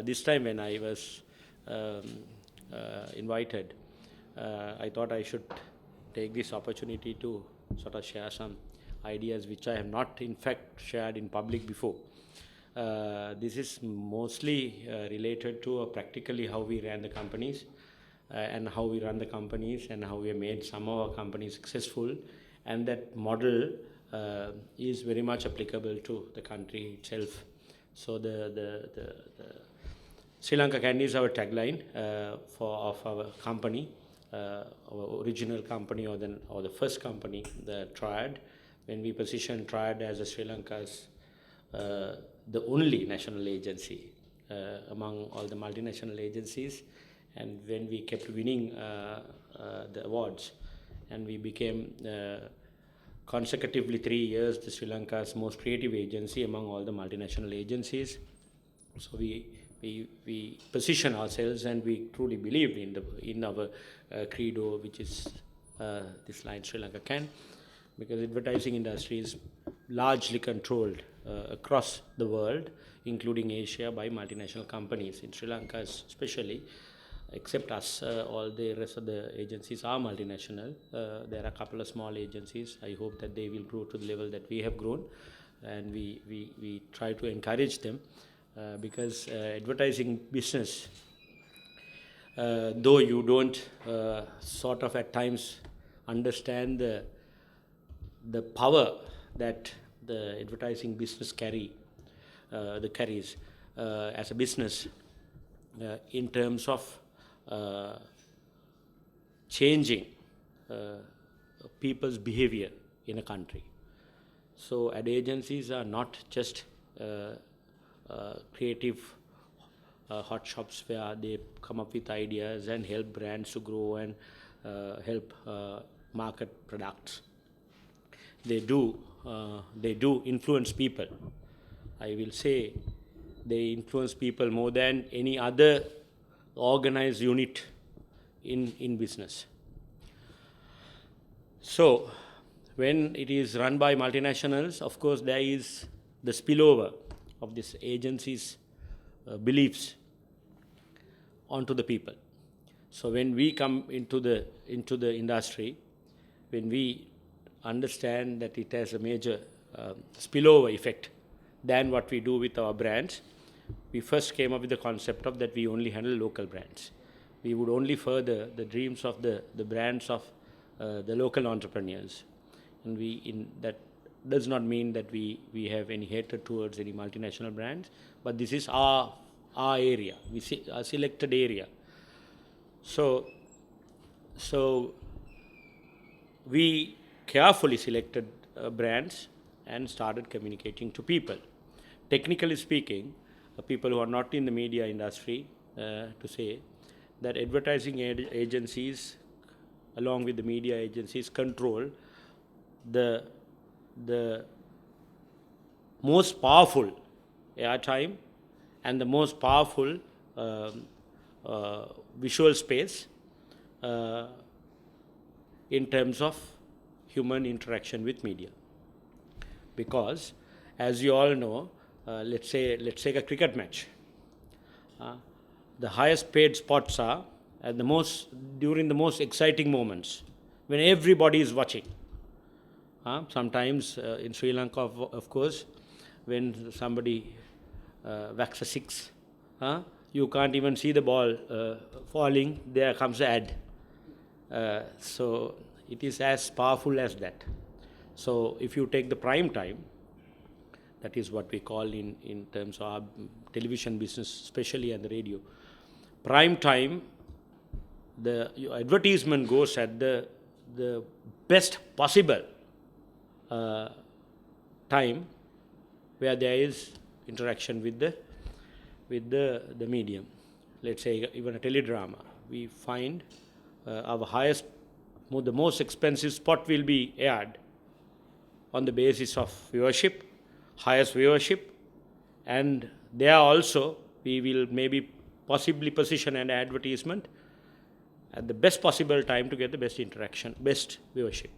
this time when I was um, invited, I thought I should take this opportunity to sort of share some ideas which I have not in fact shared in public before. This is mostly related to practically how we ran the companies and how we run the companies and how we have made some of our companies successful, and that model is very much applicable to the country itself. So the Sri Lanka Can is our tagline of our company, our original company, or the first company, the Triad. When we positioned Triad as a Sri Lanka's the only national agency among all the multinational agencies, and when we kept winning the awards, and we became consecutively 3 years the Sri Lanka's most creative agency among all the multinational agencies. So we position ourselves, and we truly believe in our credo, which is this line, Sri Lanka Can, because advertising industry is largely controlled across the world, including Asia, by multinational companies. In Sri Lanka especially, except us, all the rest of the agencies are multinational. There are a couple of small agencies. I hope that they will grow to the level that we have grown, and we try to encourage them, because advertising business, though you don't sort of at times understand the power that the advertising business carries as a business in terms of changing people's behavior in a country. So ad agencies are not just creative hot shops where they come up with ideas and help brands to grow and help market products. They do influence people. I will say they influence people more than any other organized unit in business. So when it is run by multinationals, of course there is the spillover of this agency's beliefs onto the people. So when we come into the industry, when we understand that it has a major spillover effect than what we do with our brands, we first came up with the concept of that we only handle local brands. We would only further the dreams of the brands of the local entrepreneurs. And that does not mean that we have any hatred towards any multinational brands, but this is our area, our selected area. So we carefully selected brands and started communicating to people. Technically speaking, people who are not in the media industry, to say that advertising agencies, along with the media agencies, control the most powerful airtime and the most powerful visual space in terms of human interaction with media. Because as you all know, let's take a cricket match. The highest paid spots are during the most exciting moments, when everybody is watching. Sometimes in Sri Lanka, of course, when somebody whacks a six, you can't even see the ball falling, there comes the ad. So it is as powerful as that. So if you take the prime time, that is what we call in terms of our television business, especially and the radio, prime time, your advertisement goes at the best possible time where there is interaction with the medium. Let's say even a teledrama, we find the most expensive spot will be aired on the basis of viewership, highest viewership, and there also we will maybe possibly position an advertisement at the best possible time to get the best interaction, best viewership.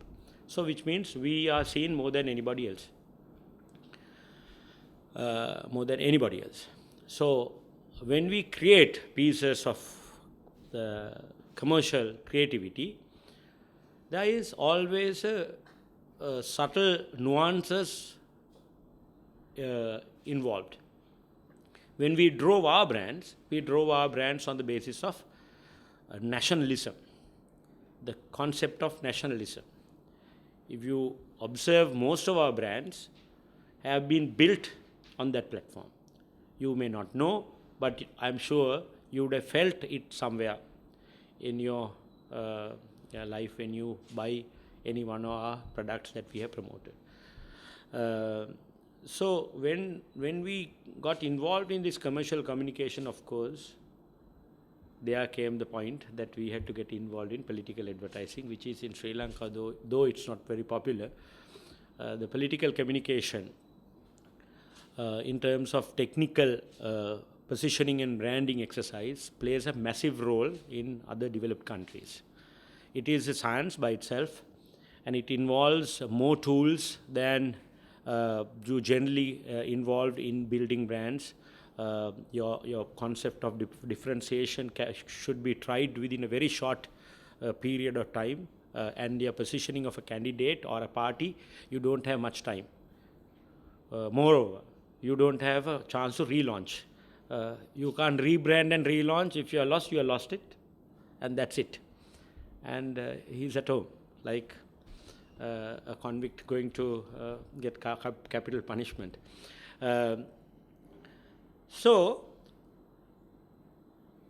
So which means we are seen more than anybody else. So when we create pieces of the commercial creativity, there is always a subtle nuances involved. When we drove our brands on the basis of nationalism, the concept of nationalism. If you observe, most of our brands have been built on that platform. You may not know, but I'm sure you would have felt it somewhere in your life when you buy any one of our products that we have promoted. So when we got involved in this commercial communication, of course, there came the point that we had to get involved in political advertising, which is in Sri Lanka, though it's not very popular. The political communication in terms of technical positioning and branding exercise plays a massive role in other developed countries. It is a science by itself, and it involves more tools than you generally involved in building brands. Your concept of differentiation should be tried within a very short period of time, and your positioning of a candidate or a party, you don't have much time. Moreover, you don't have a chance to relaunch. You can't rebrand and relaunch. If you are lost, you are lost it, and that's it. And he's at home, like a convict going to get capital punishment. So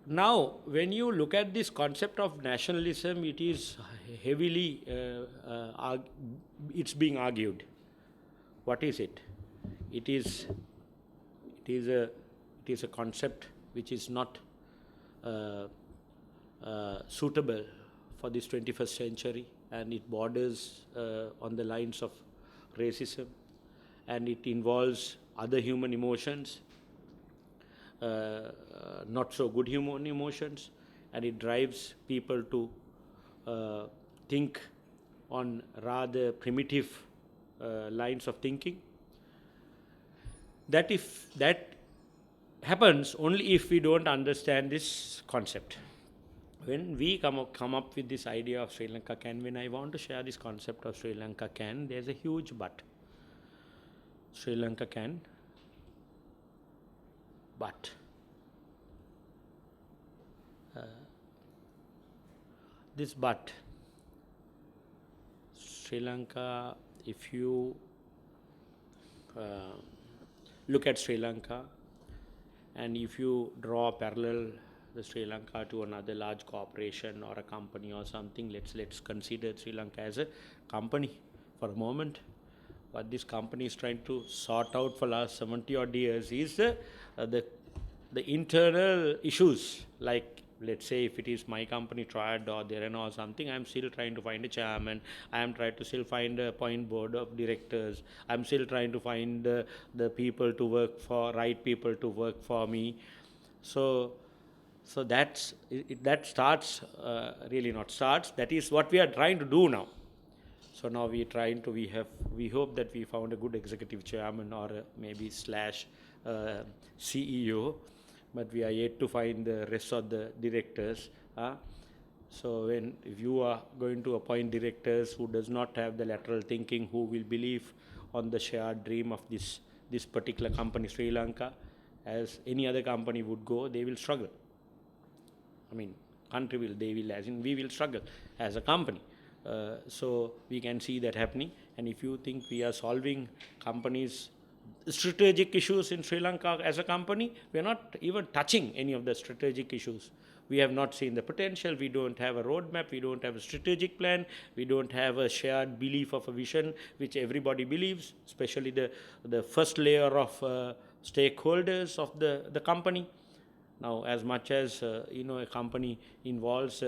now, when you look at this concept of nationalism, it is heavily it's being argued. What is it? It is a concept which is not suitable for this 21st century, and it borders on the lines of racism, and it involves other human emotions, not so good human emotions, and it drives people to think on rather primitive lines of thinking. That happens only if we don't understand this concept. When we come up with this idea of Sri Lanka Can, when I want to share this concept of Sri Lanka Can, there's a huge but. Sri Lanka can, but this but, Sri Lanka, if you look at Sri Lanka, and if you draw a parallel the Sri Lanka to another large corporation or a company or something, let's consider Sri Lanka as a company for a moment. What this company is trying to sort out for last 70 odd years is the internal issues. Like, let's say if it is my company Triad or Dherana or something, I'm still trying to find a chairman, I am trying to still find a point board of directors, I'm still trying to find the people to work for, right people to work for me. So that starts, really not starts, that is what we are trying to do now. So now we hope that we found a good executive chairman or maybe / CEO, but we are yet to find the rest of the directors. So if you are going to appoint directors who does not have the lateral thinking, who will believe on the shared dream of this particular company, Sri Lanka, as any other company would go, they will struggle. I mean, we will struggle as a company. So we can see that happening. And if you think we are solving companies' strategic issues in Sri Lanka as a company, we are not even touching any of the strategic issues. We have not seen the potential. We don't have a roadmap. We don't have a strategic plan. We don't have a shared belief of a vision which everybody believes, especially the first layer of stakeholders of the company. Now, as much as a company involves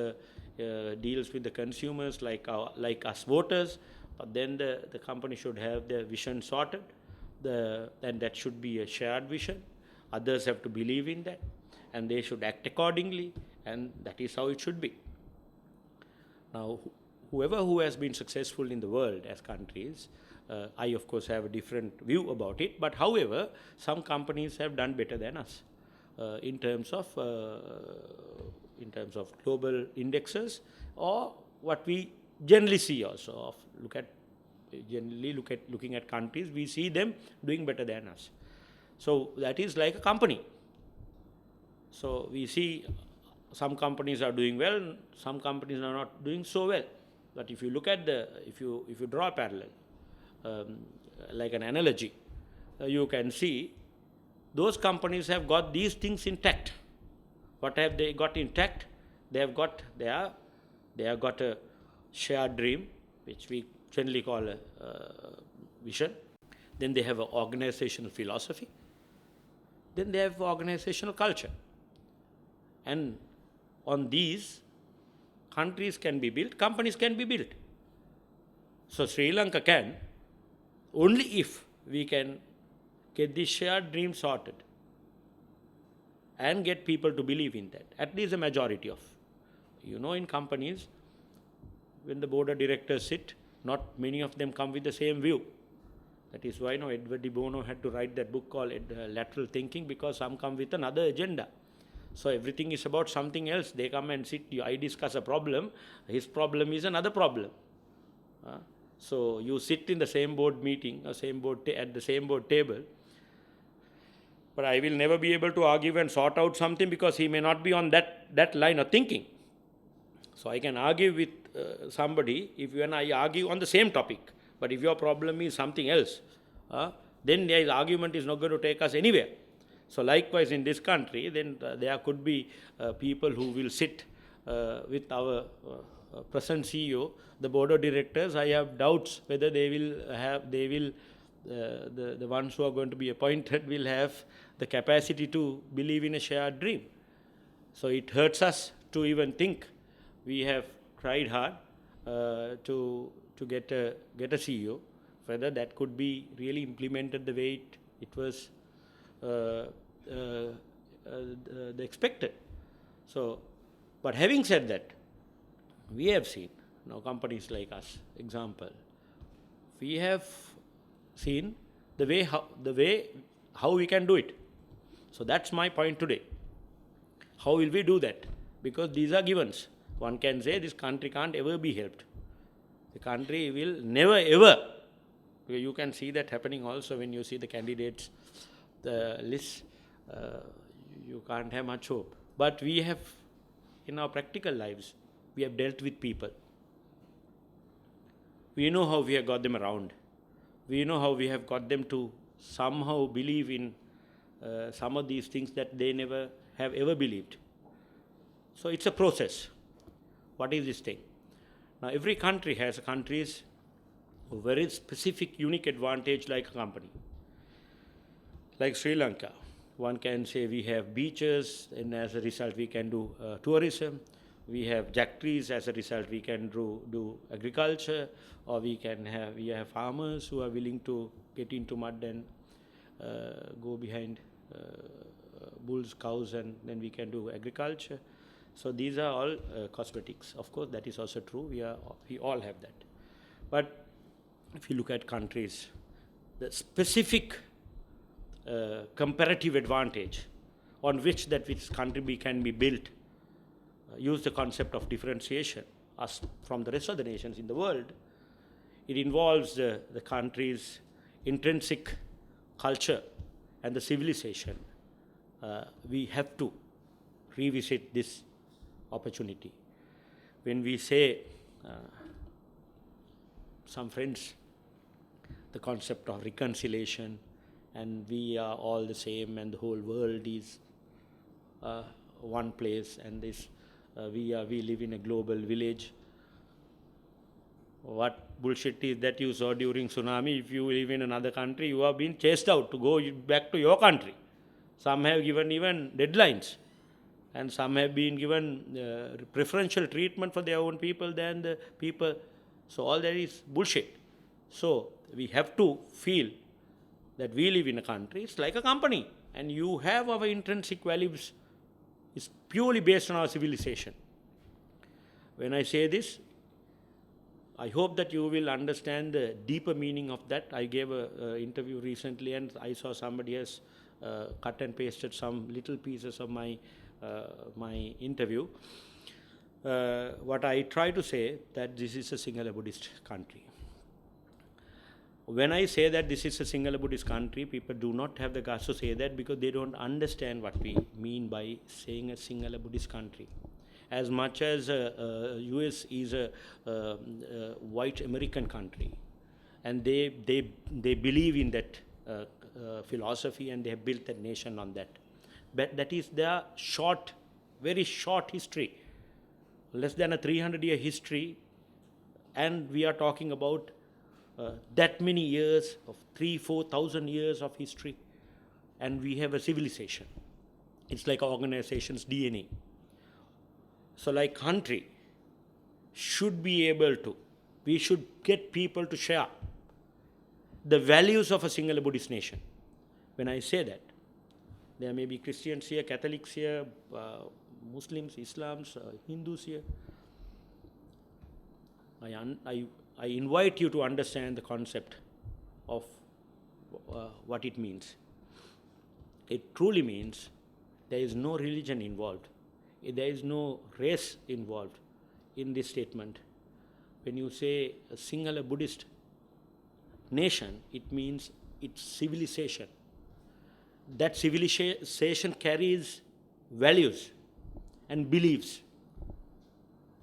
deals with the consumers like us voters, but then the company should have their vision sorted, and that should be a shared vision. Others have to believe in that, and they should act accordingly, and that is how it should be. Now, whoever who has been successful in the world as countries, I of course have a different view about it, but however, some companies have done better than us. in terms of global indexes, or what we generally see also of looking at countries, we see them doing better than us. So that is like a company. So we see some companies are doing well, some companies are not doing so well. But if you look at if you draw a parallel, like an analogy, you can see those companies have got these things intact. What have they got intact? They have got a shared dream, which we generally call a vision. Then they have an organizational philosophy. Then they have organizational culture. And on these, countries can be built, companies can be built. So Sri Lanka can, only if we can get the shared dream sorted and get people to believe in that, at least a majority of. In companies, when the board of directors sit, not many of them come with the same view. That is why Edward de Bono had to write that book called Lateral Thinking, because some come with another agenda. So everything is about something else. They come and sit, I discuss a problem, his problem is another problem. So you sit in the same board meeting, at the same board table, but I will never be able to argue and sort out something because he may not be on that line of thinking. So I can argue with somebody if you and I argue on the same topic, but if your problem is something else, then the argument is not going to take us anywhere. So likewise in this country, then there could be people who will sit with our present CEO, the board of directors. I have doubts whether the ones who are going to be appointed will have the capacity to believe in a shared dream. So it hurts us to even think. We have tried hard to get a CEO, whether that could be really implemented the way it was expected. So, but having said that, we have seen companies like us, example, we have seen the way how we can do it. So that's my point today. How will we do that? Because these are givens. One can say this country can't ever be helped. The country will never ever. You can see that happening also when you see the candidates, the list. You can't have much hope. But we have, in our practical lives, we have dealt with people. We know how we have got them around. We know how we have got them to somehow believe in some of these things that they never have ever believed. So it's a process. What is this thing? Now every country has a country's very specific, unique advantage like a company. Like Sri Lanka, one can say we have beaches, and as a result we can do tourism. We have jack trees, as a result we can do agriculture, or we have farmers who are willing to get into mud and go behind bulls, cows, and then we can do agriculture. So these are all cosmetics. Of course, that is also true. We all have that. But if you look at countries, the specific comparative advantage on which country can be built, use the concept of differentiation as from the rest of the nations in the world. It involves the country's intrinsic culture and the civilization. We have to revisit this opportunity. When we say, some friends, the concept of reconciliation, and we are all the same, and the whole world is one place, and we live in a global village. What bullshit is that you saw during tsunami? If you live in another country, you have been chased out to go back to your country. Some have given even deadlines, and some have been given preferential treatment for their own people than the people. So all that is bullshit. So we have to feel that we live in a country, it's like a company, and you have our intrinsic values. It's purely based on our civilization. When I say this, I hope that you will understand the deeper meaning of that. I gave an interview recently, and I saw somebody has cut and pasted some little pieces of my interview. What I try to say that this is a Sinhala Buddhist country. When I say that this is a Sinhala Buddhist country, people do not have the guts to say that because they don't understand what we mean by saying a Sinhala Buddhist country. As much as US is a white American country, and they believe in that philosophy, and they have built a nation on that. But that is their short, very short history, less than a 300-year history, and we are talking about that many years of 3,000-4,000 years of history, and we have a civilization. It's like an organization's DNA. So like country should be able to, we should get people to share the values of a Sinhala Buddhist nation. When I say that, there may be Christians here, Catholics here, Muslims, Islams, Hindus here. I invite you to understand the concept of what it means. It truly means there is no religion involved. There is no race involved in this statement. When you say a Sinhala Buddhist nation, it means it's civilization. That civilization carries values and beliefs.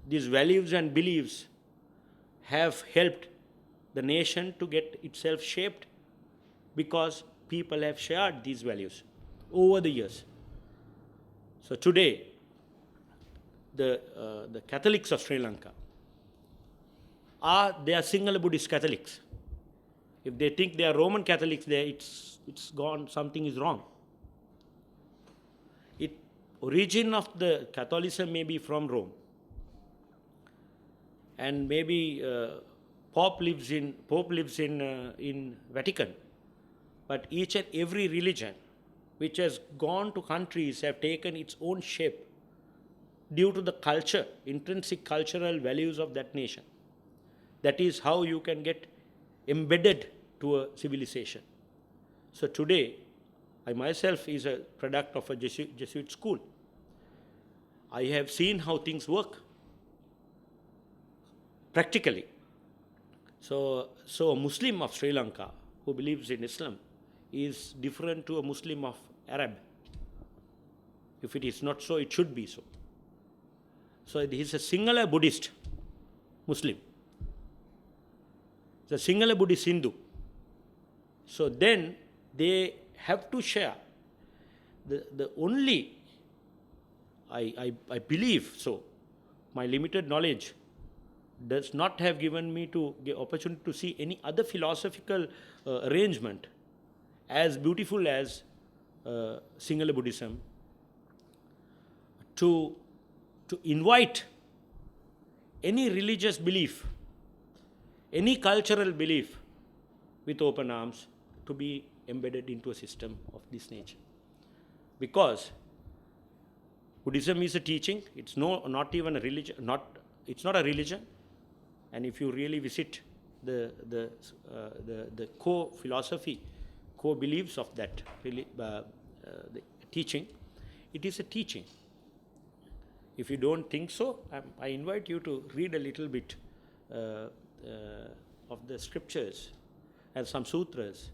These values and beliefs have helped the nation to get itself shaped because people have shared these values over the years. So today, the Catholics of Sri Lanka they are Sinhala Buddhist Catholics. If they think they are Roman Catholics, it's gone, something is wrong. Origin of the Catholicism may be from Rome, and maybe Pope lives in Vatican, but each and every religion which has gone to countries have taken its own shape due to the culture, intrinsic cultural values of that nation. That is how you can get embedded to a civilization. So today, I myself is a product of a Jesuit school. I have seen how things work practically. So a Muslim of Sri Lanka who believes in Islam is different to a Muslim of Arab. If it is not so, it should be so. So he is a Sinhala Buddhist Muslim. The Sinhala Buddhist Hindu. So then they have to share. The only, I believe so, my limited knowledge does not have given me to the opportunity to see any other philosophical arrangement as beautiful as Sinhala Buddhism to invite any religious belief, any cultural belief with open arms to be embedded into a system of this nature. Because Buddhism is a teaching, it's not even a religion, it's not a religion. And if you really visit the core philosophy, core beliefs of that the teaching, it is a teaching. If you don't think so, I invite you to read a little bit of the scriptures and some sutras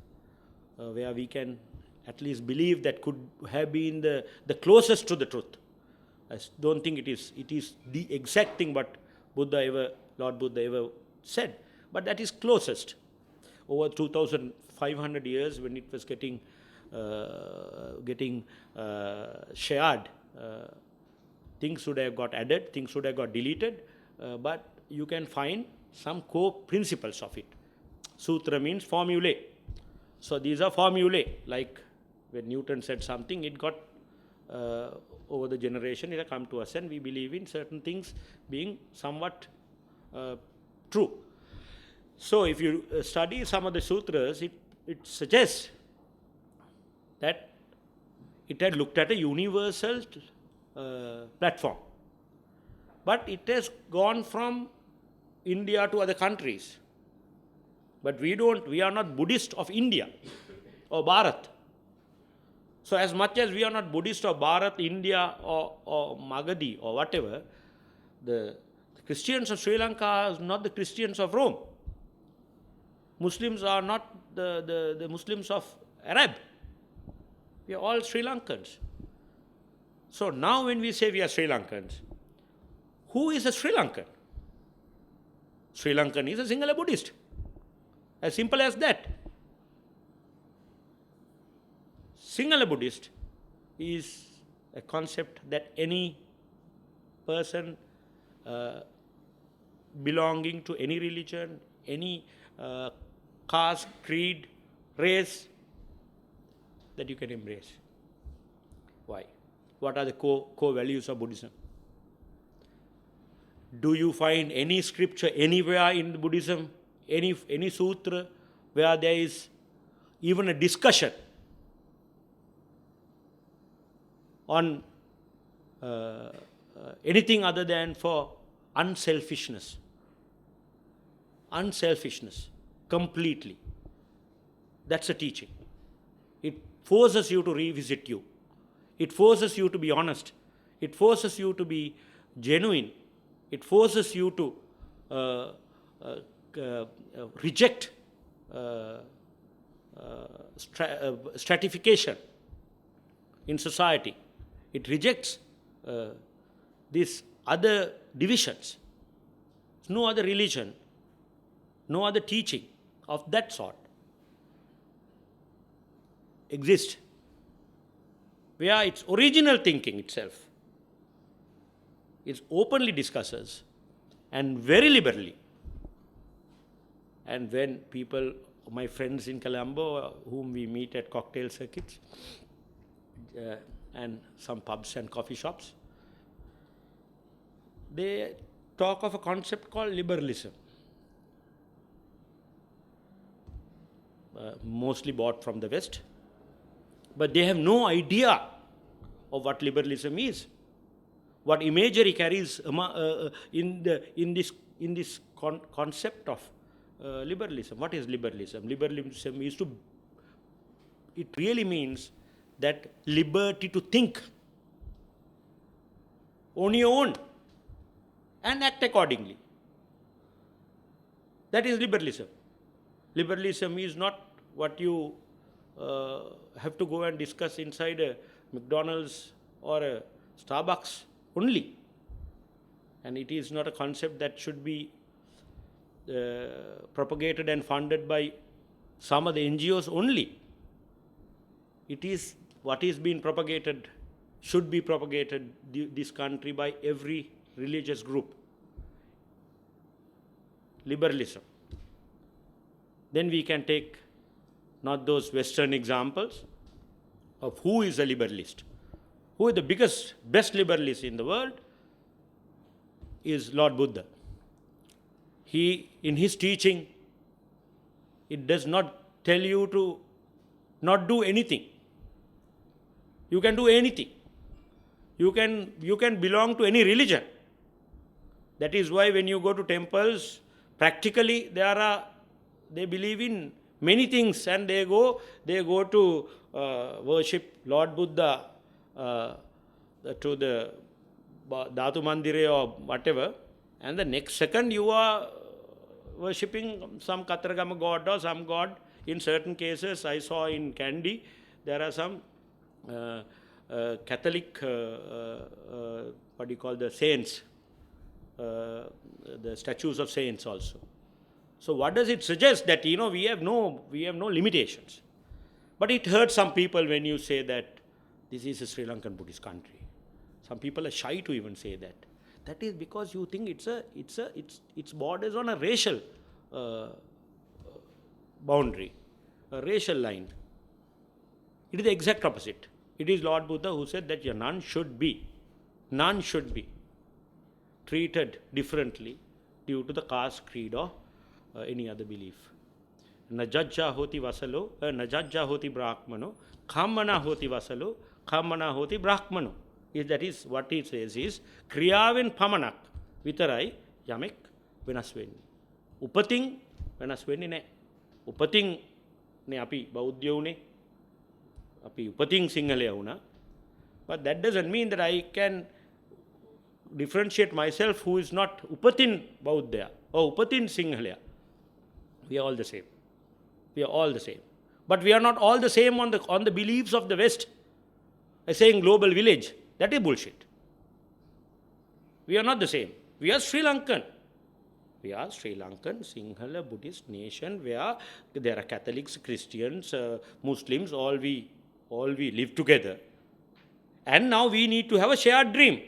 where we can at least believe that could have been the closest to the truth. I don't think it is the exact thing what Lord Buddha ever said, but that is closest. Over 2,500 years when it was getting shared, things should have got added, things should have got deleted, but you can find some core principles of it. Sutra means formulae. So these are formulae, like when Newton said something, it got over the generation, it has come to us, and we believe in certain things being somewhat true. So if you study some of the sutras, it suggests that it had looked at a universal platform. But it has gone from India to other countries. But we are not Buddhist of India or Bharat. So as much as we are not Buddhist of Bharat, India or Magadhi or whatever, the Christians of Sri Lanka are not the Christians of Rome. Muslims are not the Muslims of Arab. We are all Sri Lankans. So now when we say we are Sri Lankans, who is a Sri Lankan? Sri Lankan is a Sinhala Buddhist. As simple as that. Sinhala Buddhist is a concept that any person belonging to any religion, any caste, creed, race, that you can embrace. Why? What are the core values of Buddhism? Do you find any scripture anywhere in Buddhism, any sutra, where there is even a discussion on anything other than for unselfishness? Unselfishness, completely. That's a teaching. It forces you to revisit you. It forces you to be honest. It forces you to be genuine. It forces you to reject stratification in society. It rejects these other divisions. No other religion, no other teaching of that sort exists, where its original thinking itself is openly discusses and very liberally. And when people, my friends in Colombo, whom we meet at cocktail circuits and some pubs and coffee shops, they talk of a concept called liberalism, mostly bought from the West, but they have no idea of what liberalism is, what imagery carries in this concept of liberalism. What is liberalism? Liberalism is it really means that liberty to think on your own and act accordingly. That is liberalism. Liberalism is not what you have to go and discuss inside a McDonald's or a Starbucks only. And it is not a concept that should be propagated and funded by some of the NGOs only. It is what is being propagated, should be propagated this country by every religious group. Liberalism. Then we can take not those Western examples of who is a liberalist. Who is the biggest, best liberalist in the world is Lord Buddha. He, in his teaching, it does not tell you to not do anything. You can do anything. You can belong to any religion. That is why when you go to temples, practically they believe in many things, and they go to worship Lord Buddha to the Dhatu Mandire or whatever, and the next second you are worshipping some Kataragama god or some god. In certain cases, I saw in Kandy, there are some Catholic, what do you call, the saints, the statues of saints also. So what does it suggest? That, we have no limitations. But it hurts some people when you say that this is a Sri Lankan Buddhist country. Some people are shy to even say that. That is because you think it's borders on a racial boundary, a racial line. It is the exact opposite. It is Lord Buddha who said that none should be treated differently due to the caste, creed, or any other belief. Najajja hoti vasalo, najajja hoti brahmano, khammana hoti vasalo, khammana hoti brahmano. That is what he says is, kriyaven pamanak vitarai yamek venas wenni. Upating venas wenni ne. Upating ne api බෞද්ධයෝනේ අපි උපතින් සිංහලය වුණා. But that doesn't mean that I can differentiate myself who is not upatin Bauddhaya or upatin Sinhalaya. We are all the same. We are all the same. But we are not all the same on the beliefs of the West. I saying global village. That is bullshit. We are not the same. We are Sri Lankan. We are Sri Lankan, Sinhala, Buddhist nation where there are Catholics, Christians, Muslims, all we live together. And now we need to have a shared dream.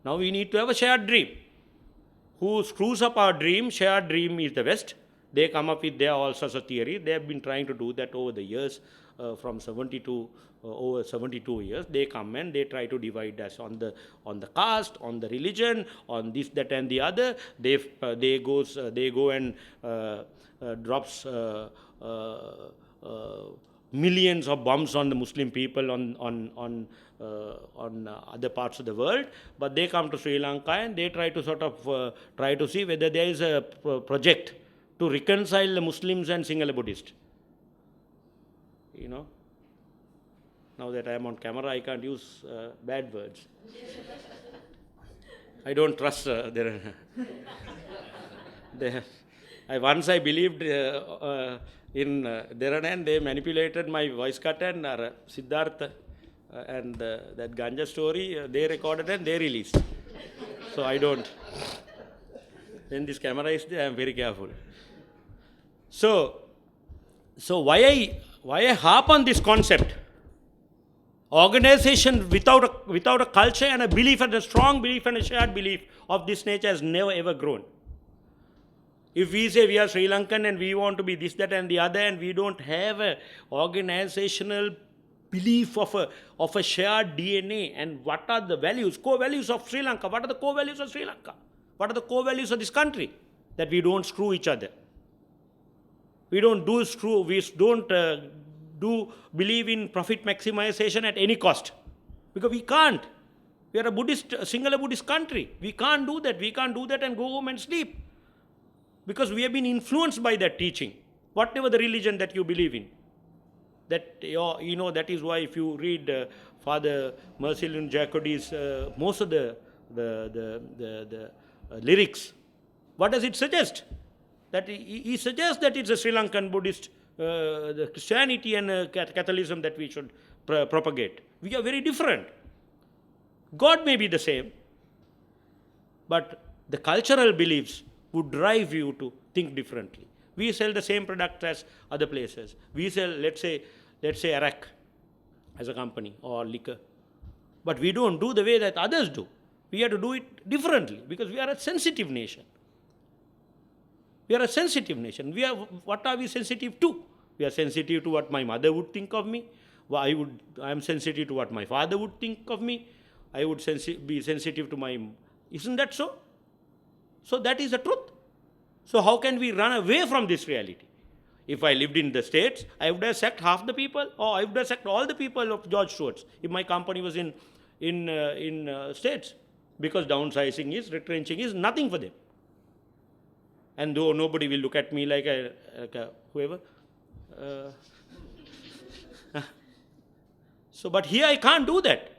Now we need to have a shared dream. Who screws up our dream? Shared dream is the West. They come up with their all sorts of theory. They have been trying to do that over the years, from 72 over 72 years. They come and they try to divide us on the caste, on the religion, on this, that, and the other. They go and drops millions of bombs on the Muslim people on other parts of the world. But they come to Sri Lanka and they try to sort of try to see whether there is a project to reconcile the Muslims and Sinhala Buddhists. You know, now that I am on camera, I can't use bad words. I don't trust once I believed in Dheranan, they manipulated my voice cut and Siddhartha and that ganja story, they recorded and they released. So I don't. When this camera is there, I am very careful. So why I harp on this concept? Organization without a culture and a belief, and a strong belief and a shared belief of this nature has never ever grown. If we say we are Sri Lankan and we want to be this, that, and the other, and we don't have a organizational belief of a shared DNA, and what are the values, core values of Sri Lanka? What are the core values of Sri Lanka? What are the core values of this country? That we don't screw each other. We don't believe in profit maximization at any cost. Because we can't. We are a Sinhala Buddhist country. We can't do that. We can't do that and go home and sleep. Because we have been influenced by that teaching. Whatever the religion that you believe in. That is why if you read Father Mercillian Jacody's most of the lyrics, what does it suggest? That he suggests that it's a Sri Lankan Buddhist, the Christianity and Catholicism that we should propagate. We are very different. God may be the same, but the cultural beliefs would drive you to think differently. We sell the same product as other places. We sell, let's say Arak as a company or liquor. But we don't do the way that others do. We have to do it differently because we are a sensitive nation. We are a sensitive nation. What are we sensitive to? We are sensitive to what my mother would think of me. I am sensitive to what my father would think of me. I would be sensitive to my... Isn't that so? So that is the truth. So how can we run away from this reality? If I lived in the States, I would have sacked half the people, or I would have sacked all the people of George Stewart's if my company was in States. Because downsizing retrenching is nothing for them. And though nobody will look at me like a whoever. But here I can't do that.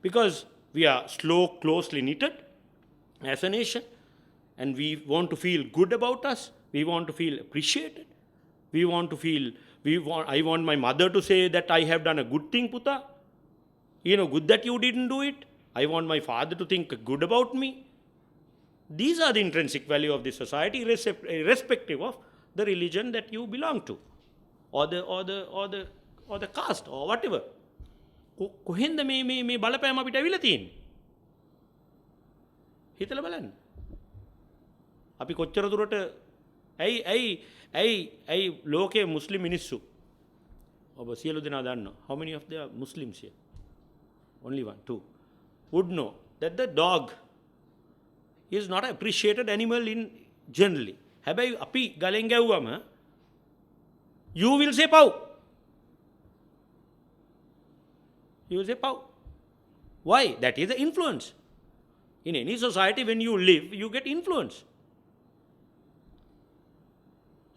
Because we are closely knitted as a nation. And we want to feel good about us. We want to feel appreciated. I want my mother to say that I have done a good thing, Puta. Good that you didn't do it. I want my father to think good about me. These are the intrinsic value of this society, irrespective of the religion that you belong to, or the caste, or whatever. කොහෙන්ද මේ බලපෑම අපිට ඇවිල්ලා තියෙන්නේ? හිතලා බලන්න. අපි කොච්චර දුරට ඇයි ලෝකයේ මුස්ලිම් මිනිස්සු ඔබ සියලු දෙනා දන්නවා. How many of them are Muslims here? Only one, two. Would know that the dog is not an appreciated animal in generally. හැබැයි අපි ගලෙන් ගැව්වම you will say pau. You will say pau. Why? That is the influence. In any society, when you live, you get influence.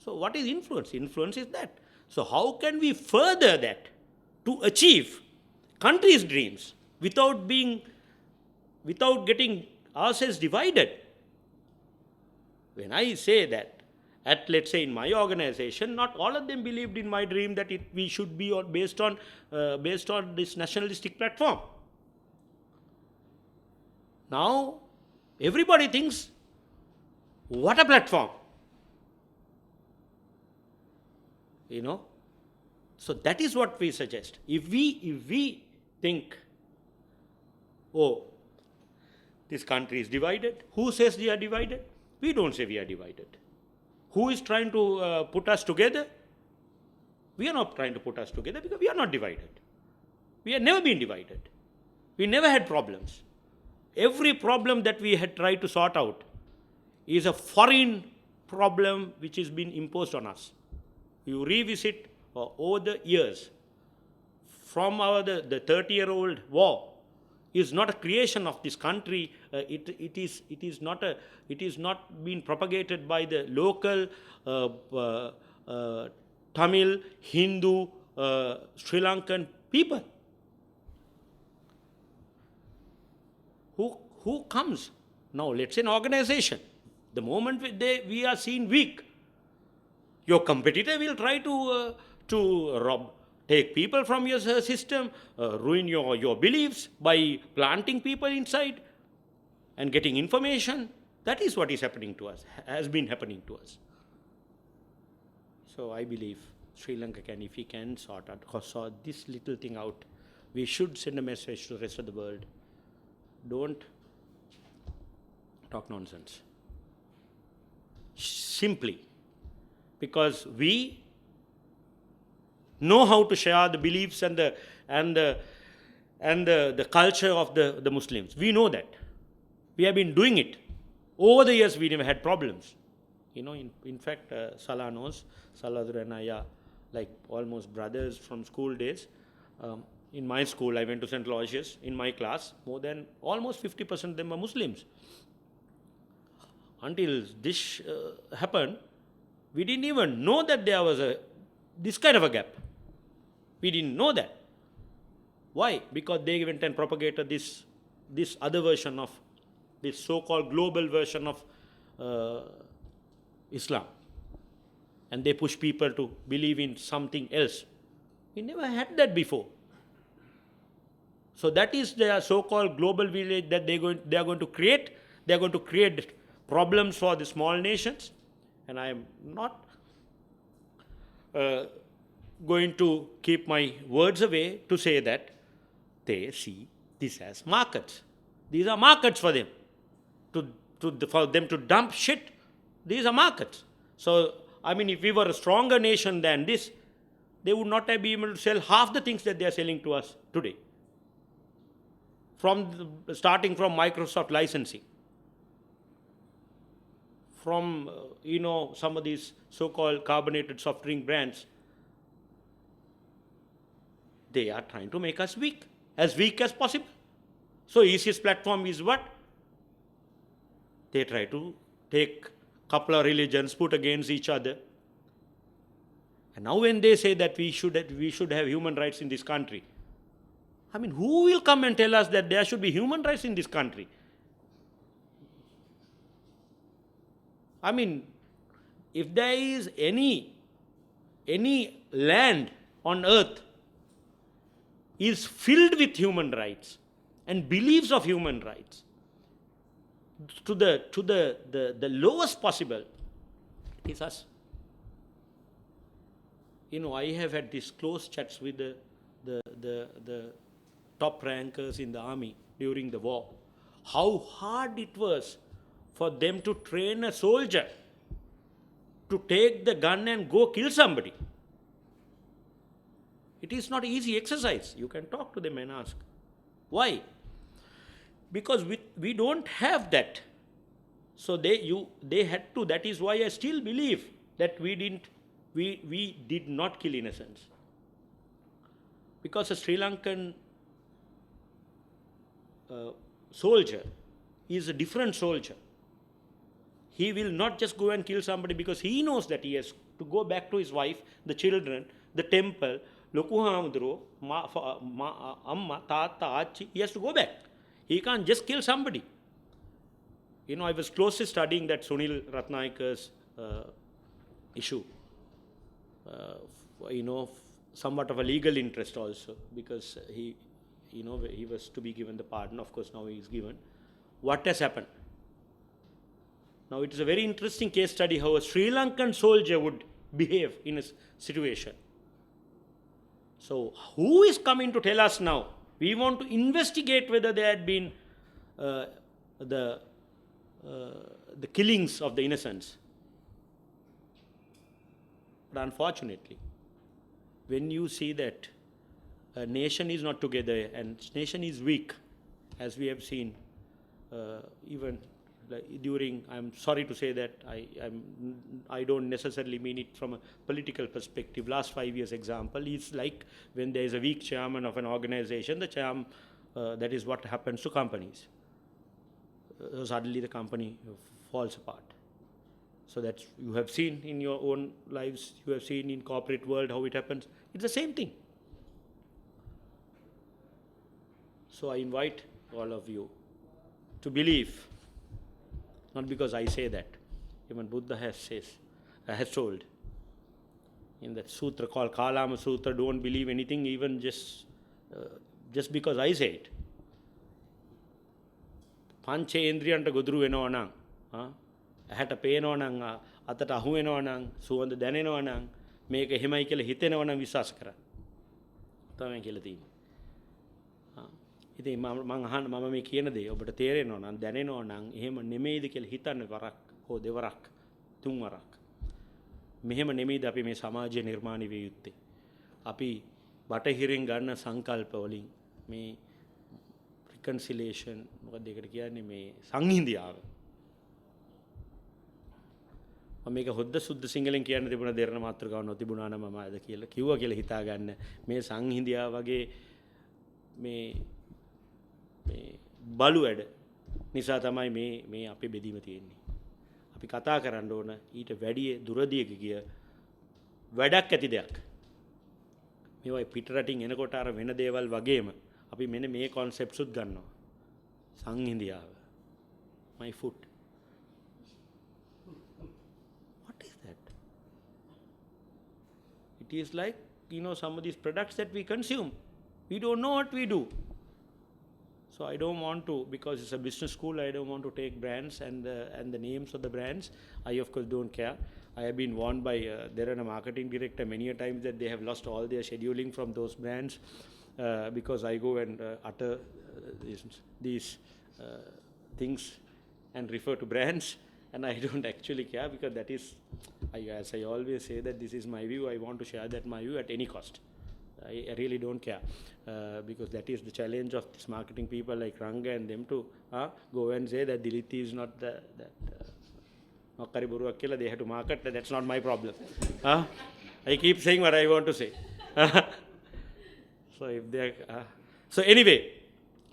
So what is influence? Influence is that So how can we further that to achieve country's dreams without getting ourselves divided? When I say that, let's say in my organization, not all of them believed in my dream that we should be based on this nationalistic platform. Now everybody thinks, what a platform, So that is what we suggest. If we think, oh, this country is divided, who says we are divided? We don't say we are divided. Who is trying to put us together? We are not trying to put us together because we are not divided. We have never been divided. We never had problems. Every problem that we had tried to sort out is a foreign problem which has been imposed on us. You revisit over the years, from the 30-year-old war, is not a creation of this country. It is not being propagated by the local Tamil, Hindu, Sri Lankan people. Who comes now? Let's say an organization. The moment we are seen weak, your competitor will try to rob, take people from your system, ruin your beliefs by planting people inside and getting information. That is what is happening to us, has been happening to us. So I believe Sri Lanka if we can sort this little thing out, we should send a message to the rest of the world. Don't talk nonsense. Simply because we know how to share the beliefs and the culture of the Muslims. We know that. We have been doing it. Over the years, we never had problems. In fact, Salah knows, Salah and I are like almost brothers from school days. In my school, I went to St. Aloysius. In my class, more than almost 50% of them are Muslims. Until this happened, we didn't even know that there was this kind of a gap. We didn't know that. Why? Because they went and propagated this other version of this so-called global version of Islam. And they push people to believe in something else. We never had that before. So that is their so-called global village that they are going to create. They are going to create problems for the small nations. And I am not going to keep my words away to say that they see this as markets. These are markets for them. For them to dump shit, these are markets. So, if we were a stronger nation than this, they would not have been able to sell half the things that they are selling to us today. Starting from Microsoft licensing, from some of these so-called carbonated soft drink brands, they are trying to make us weak as possible. So easiest platform is what? They try to take a couple of religions, put against each other. And now when they say that we should have human rights in this country, who will come and tell us that there should be human rights in this country? If there is any land on earth is filled with human rights and beliefs of human rights to the lowest possible, it is us. I have had these close chats with the top rankers in the army during the war. How hard it was for them to train a soldier to take the gun and go kill somebody. It is not easy exercise. You can talk to them and ask. Why? Because we don't have that. So they had to. That is why I still believe that we did not kill innocents. Because a Sri Lankan soldier is a different soldier. He will not just go and kill somebody because he knows that he has to go back to his wife, the children, the temple, Loku Hamudro, Amma, Tata, Achi, he has to go back. He can't just kill somebody. You know, I was closely studying that Sunil Ratnaika's issue. You know, somewhat of a legal interest also, because he was to be given the pardon. Of course, now he is given. What has happened? Now, it is a very interesting case study how a Sri Lankan soldier would behave in a situation. So, who is coming to tell us now? We want to investigate whether there had been the killings of the innocents. But unfortunately, when you see that a nation is not together and nation is weak, as we have seen, even during, I'm sorry to say that I don't necessarily mean it from a political perspective. Last 5 years example is like when there is a weak chairman of an organization, the chairman, that is what happens to companies. Suddenly the company falls apart. So that you have seen in your own lives, you have seen in corporate world how it happens. It's the same thing. So I invite all of you to believe, not because I say that, even Buddha has told in that sutra called Kalama Sutra, don't believe anything, even just because I say it. පංචේන්ද්‍රියන්ට ගොදුරු වෙනවා නම් ඇහැට පේනවා නම් අතට අහු වෙනවා නම් සුවඳ දැනෙනවා නම් මේක එහෙමයි කියලා හිතෙනවා නම් විශ්වාස කරන්න. තමයි කියලා තියෙන්නේ. ඉතින් මම මේ කියන දේ ඔබට තේරෙනවා නම් දැනෙනවා නම් එහෙම නෙමෙයිද කියලා හිතන්න වරක් හෝ දෙවරක් තුන් වරක්. මෙහෙම නෙමෙයිද අපි මේ සමාජය නිර්මාණය විය යුත්තේ. අපි බටහිරින් ගන්න සංකල්ප වලින් මේ reconciliation මොකක්ද ඒකට කියන්නේ මේ සංහිඳියාව. මම මේක හොද්ද සුද්ධ සිංහලෙන් කියන්න තිබුණා දෙරණ මාතෘකාව නොතිබුණා නම් මම අද කියලා කිව්වා කියලා හිතා ගන්න. මේ සංහිඳියාව වගේ මේ බලු වැඩ නිසා තමයි මේ අපේ බෙදීම තියෙන්නේ. අපි කතා කරන්න ඕන ඊට වැඩි දුරදියක ගිය වැඩක් ඇති දෙයක්. මේවා පිටරටින් එනකොට අර වෙන දේවල් වගේම අපි මෙන්න මේ concepts උත් ගන්නවා. සංහිඳියාව. My foot. What is that? It is like, some of these products that we consume. We don't know what we do. So I don't want to, because it's a business school, I don't want to take brands and the names of the brands. I of course don't care. I have been warned by their marketing director many a times that they have lost all their scheduling from those brands because I go and utter these things and refer to brands, and I don't actually care because that is, as I always say, that this is my view. I want to share that my view at any cost. I really don't care because that is the challenge of these marketing people like Ranga and them to go and say that Diliti is not that Makkari Buruak Killa, they have to market. That's not my problem. I keep saying what I want to say. So if they so anyway,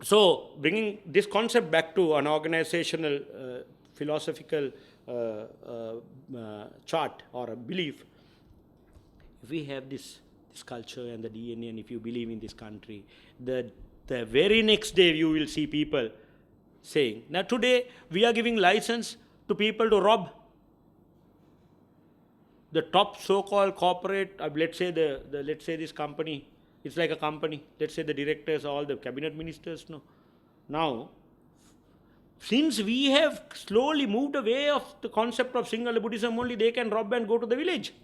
so bringing this concept back to an organizational philosophical chart or a belief, if we have this culture and the DNA, and if you believe in this country, the very next day you will see people saying, now today we are giving license to people to rob. The top so-called corporate, let's say let's say this company, it's like a company, let's say the directors, all the cabinet ministers, no. Now, since we have slowly moved away of the concept of Sinhala Buddhism, only they can rob and go to the village.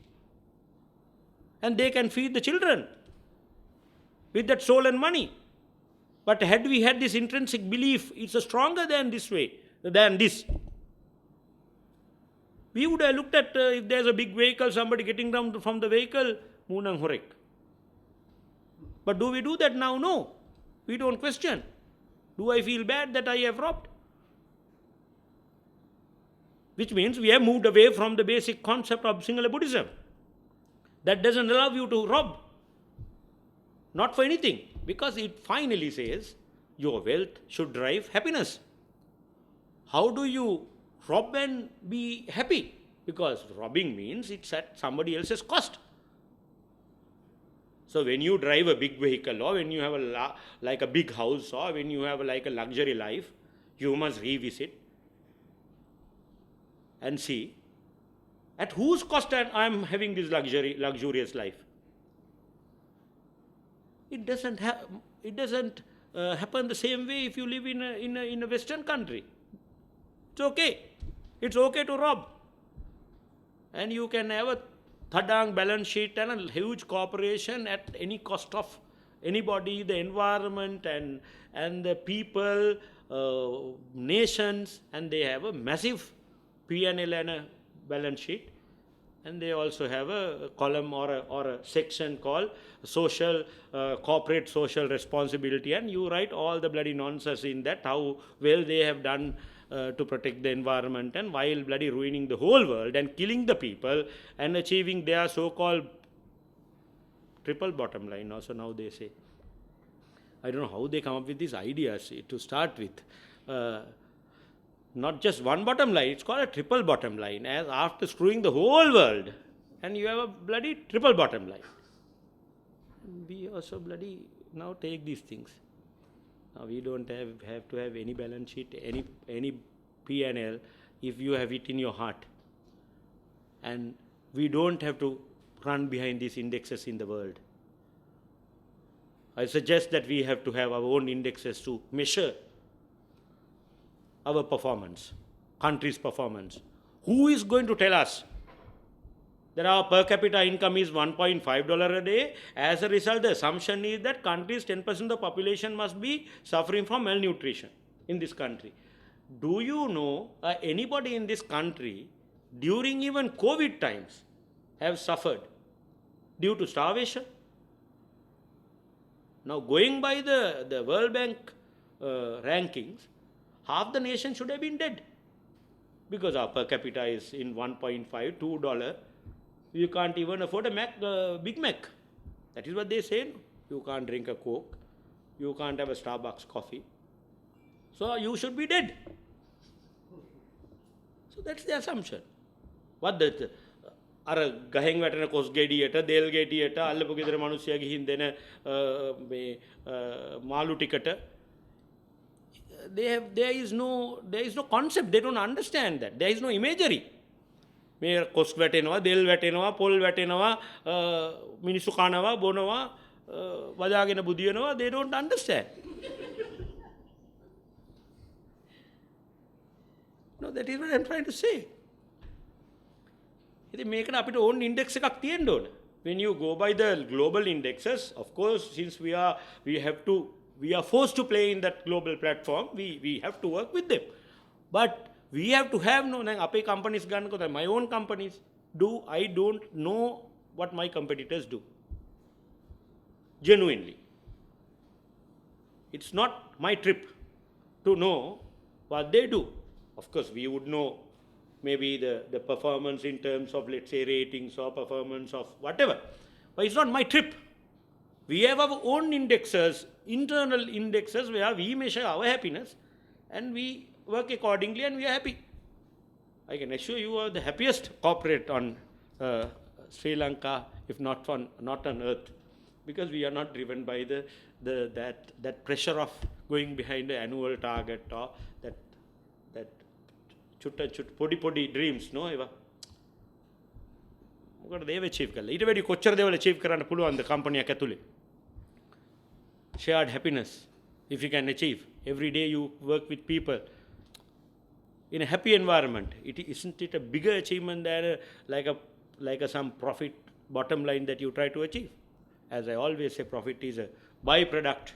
And they can feed the children with that stolen money. But had we had this intrinsic belief, it's stronger than this way, than this. We would have looked at if there's a big vehicle, somebody getting down from the vehicle, Munang Horek. But do we do that now? No. We don't question. Do I feel bad that I have robbed? Which means we have moved away from the basic concept of Sinhala Buddhism. That doesn't allow you to rob. Not for anything. Because it finally says your wealth should drive happiness. How do you rob and be happy? because robbing means it's at somebody else's cost. So when you drive a big vehicle, or when you have like a big house, or when you have like a luxury life, you must revisit and see at whose cost I am having this luxurious life. It doesn't happen the same way if you live in a Western country. It's okay. It's okay to rob. And you can have a thadang balance sheet and a huge corporation at any cost of anybody, the environment and the people, nations, and they have a massive P&L and a balance sheet. And they also have a column or a section called corporate social responsibility, and you write all the bloody nonsense in that, how well they have done to protect the environment, and while bloody ruining the whole world and killing the people and achieving their so-called triple bottom line. Also now they say, I don't know how they come up with these ideas to start with. Not just one bottom line, it's called a triple bottom line, as after screwing the whole world, and you have a bloody triple bottom line. We also bloody now take these things. Now we don't have to have any balance sheet, any P&L, if you have it in your heart. And we don't have to run behind these indexes in the world. I suggest that we have to have our own indexes to measure our performance, country's performance. Who is going to tell us that our per capita income is $1.5 a day? As a result, the assumption is that country's 10% of the population must be suffering from malnutrition in this country. Do you know anybody in this country during even COVID times have suffered due to starvation? Now, going by the World Bank rankings, half the nation should have been dead, because our per capita is in $1.5, $2. You can't even afford a Big Mac. That is what they say. You can't drink a Coke. You can't have a Starbucks coffee. So you should be dead. So that's the assumption. What the අර ගහෙන් වැටෙන කොස් ගෙඩියට දෙල් ගෙඩියට අල්ලපු ගෙදර මිනිස්සයා ගිහින් දෙන මේ මාළු ටිකට, there is no concept. They don't understand that. There is no imagery. මේ කොස් වැටෙනවා, දෙල් වැටෙනවා, පොල් වැටෙනවා, මිනිස්සු කනවා, බොනවා, වදාගෙන බුදියනවා. They don't understand. No, that is what I'm trying to say. ඉතින් මේකට අපිට ඕන් ඉන්ඩෙක්ස් එකක් තියෙන්න ඕන. When you go by the global indexes, of course, since we are forced to play in that global platform, we have to work with them. But we have to have අපේ companies ගන්නකොට, my own companies, I don't know what my competitors do. Genuinely. It's not my trip to know what they do. Of course, we would know maybe the performance in terms of, let's say, ratings or performance of whatever. But it's not my trip. We have our own indexes, internal indexes, where we measure our happiness and we work accordingly and we are happy. I can assure you are the happiest corporate on Sri Lanka, if not on earth, because we are not driven by that pressure of going behind the annual target or that podi dreams, no? මොකටද දේව achieve කරලා? ඊට වැඩි කොච්චර දේවල් achieve කරන්න පුළුවන්ද කම්පැනියක් ඇතුලේ? Shared happiness, if you can achieve. Every day you work with people in a happy environment. Isn't it a bigger achievement than like some profit bottom line that you try to achieve? As I always say, profit is a byproduct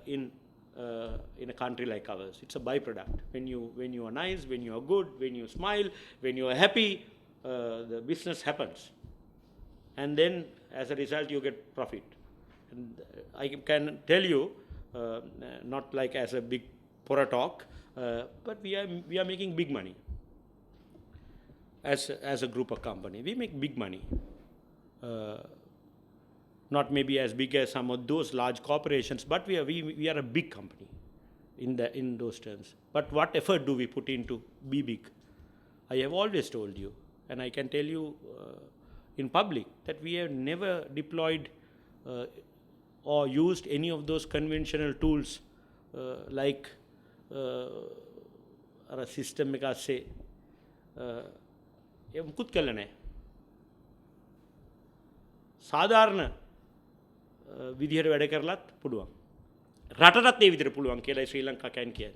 in a country like ours. It's a byproduct. When you are nice, when you are good, when you smile, when you are happy, the business happens. And then as a result you get profit. And I can tell you, not like as a big pora talk, but we are making big money. As a group of company, we make big money. Not maybe as big as some of those large corporations, but we are a big company in those terms. But what effort do we put in to be big? I have always told you, and I can tell you in public, that we have never deployed or used any of those conventional tools like අර system එක ASSE ඒ මුකුත් කළේ නැහැ. සාධාරණ විදිහට වැඩ කරලත් පුළුවන්. රටටත් ඒ විදිහට පුළුවන් කියලා ශ්‍රී ලංකා can කියන්නේ.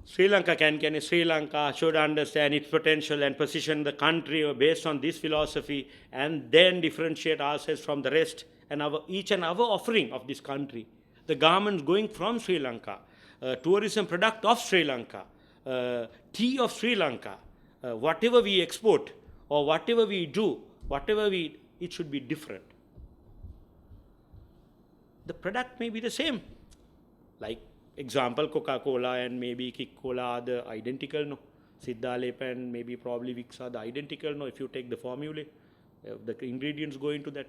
Sri Lanka can Sri Lanka should understand its potential and position the country based on this philosophy, and then differentiate ourselves from the rest and each and our offering of this country. The garments going from Sri Lanka, tourism product of Sri Lanka, tea of Sri Lanka, whatever we export or whatever we do, it should be different. The product may be the same, like example, Coca-Cola and maybe Kick-Cola are the identical, no. Siddhalep and maybe probably Vicks are the identical, no. If you take the formulae, the ingredients go into that.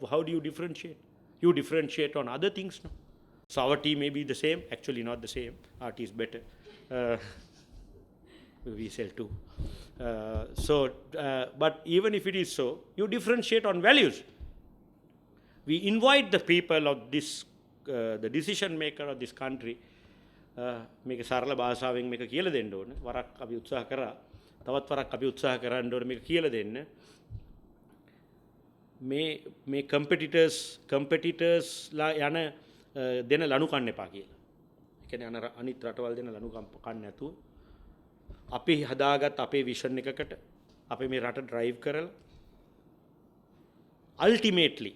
How do you differentiate? You differentiate on other things, no. Sour tea may be the same, actually not the same. Our tea is better. We sell too. But even if it is so, you differentiate on values. We invite the people of this the decision maker of this country මේක සරල භාෂාවෙන් මේක කියලා දෙන්න ඕනේ. වරක් අපි උත්සාහ කරා. තවත් වරක් අපි උත්සාහ කරන්න ඕනේ මේක කියලා දෙන්න. මේ competitors ලා යන දෙන ලනු කන්න එපා කියලා. ඒ කියන්නේ අනිත් රටවල් දෙන ලනු කන්න නැතුව අපි හදාගත් අපේ විෂන් එකකට අපි මේ රට drive කරලා ultimately,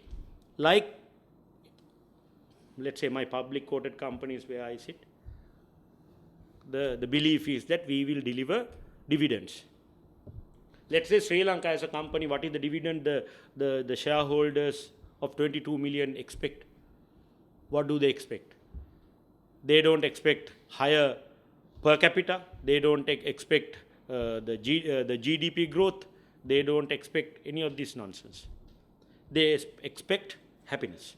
like let's say my public quoted companies where I sit, the belief is that we will deliver dividends. Let's say Sri Lanka as a company, what is the dividend the shareholders of 22 million expect? What do they expect? They don't expect higher per capita. They don't expect the GDP growth. They don't expect any of this nonsense. They expect happiness.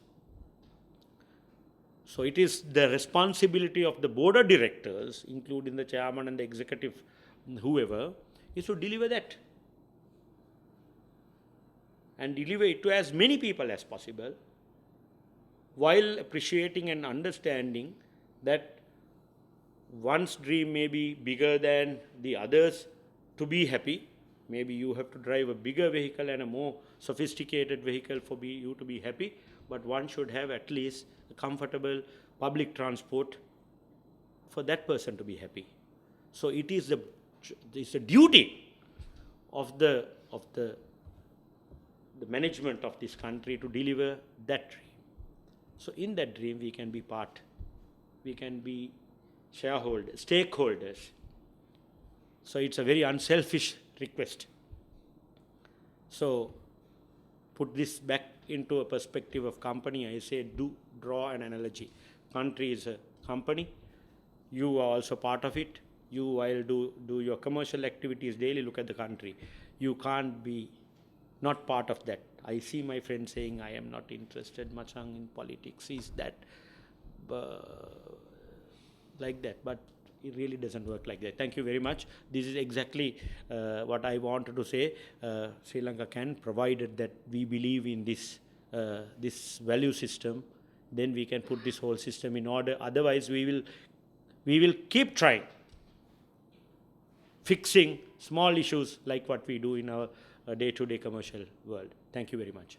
So it is the responsibility of the board of directors, including the chairman and the executive, whoever, is to deliver that. And deliver it to as many people as possible, while appreciating and understanding that one's dream may be bigger than the others. To be happy, maybe you have to drive a bigger vehicle and a more sophisticated vehicle for you to be happy, but one should have at least a comfortable public transport for that person to be happy. So it is the duty of the management of this country to deliver that dream. So in that dream we can be part, we can be shareholders, stakeholders. So it's a very unselfish request. So put this back into a perspective of company. I say draw an analogy. Country is a company. You are also part of it. You while do your commercial activities daily, look at the country. You can't be not part of that. I see my friend saying, I am not interested much in politics. Is that like that? But it really doesn't work like that. Thank you very much. This is exactly what I wanted to say. Sri Lanka can, provided that we believe in this value system, then we can put this whole system in order. Otherwise, we will keep trying, fixing small issues like what we do in our day-to-day commercial world. Thank you very much.